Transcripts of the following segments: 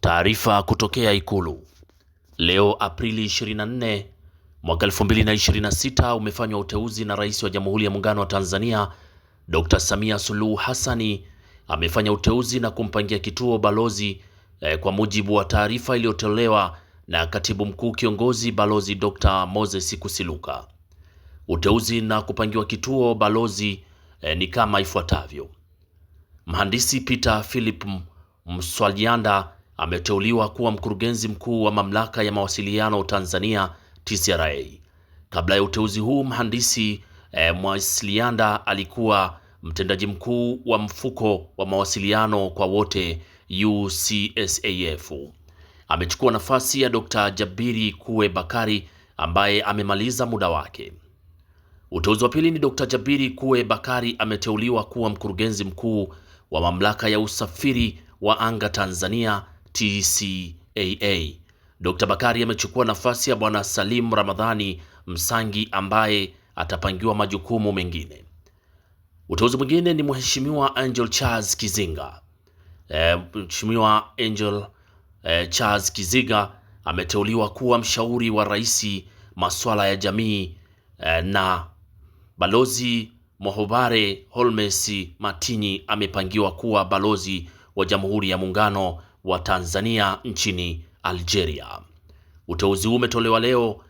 Taarifa kutokea Ikulu. Leo Aprili 24 mwaka 2026 umefanywa uteuzi na Rais wa Jamhuri ya Muungano wa Tanzania Dr. Samia Suluhu Hassani amefanya uteuzi na kumpangia kituo balozi kwa mujibu wa taarifa iliyotolewa na Katibu Mkuu Kiongozi Balozi Dr. Moses Kusiluka. Uteuzi na kupangiwa kituo balozi ni kama ifuatavyo. Mhandisi Peter Philip Mswalyanda ameteuliwa kuwa mkurugenzi mkuu wa Mamlaka ya Mawasiliano Tanzania TCRA. Kabla ya uteuzi huu, mhandisi Mswalyanda alikuwa mtendaji mkuu wa mfuko wa mawasiliano kwa wote UCSAF. Amechukua nafasi ya Dr. Jabiri Kuwe Bakari ambaye amemaliza muda wake. Uteuzi wa pili ni Dr. Jabiri Kuwe Bakari ameteuliwa kuwa mkurugenzi mkuu wa Mamlaka ya Usafiri wa Anga Tanzania TCAA. Dr. Bakari amechukua nafasi ya Bwana Salim Ramadhani Msangi ambaye atapangiwa majukumu mengine. Uteuzi mwingine ni Mheshimiwa Angel Charles Kizinga. Mheshimiwa Angel Charles Kizinga ameteuliwa kuwa mshauri wa rais masuala ya jamii na Balozi Mohobare Holmes Matinyi amepangiwa kuwa balozi wa Jamhuri ya Muungano wa Tanzania nchini Algeria. Uteuzi huu umetolewa leo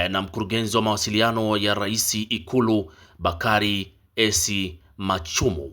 na mkurugenzi wa mawasiliano ya Rais Ikulu Bakari Esi Machumu.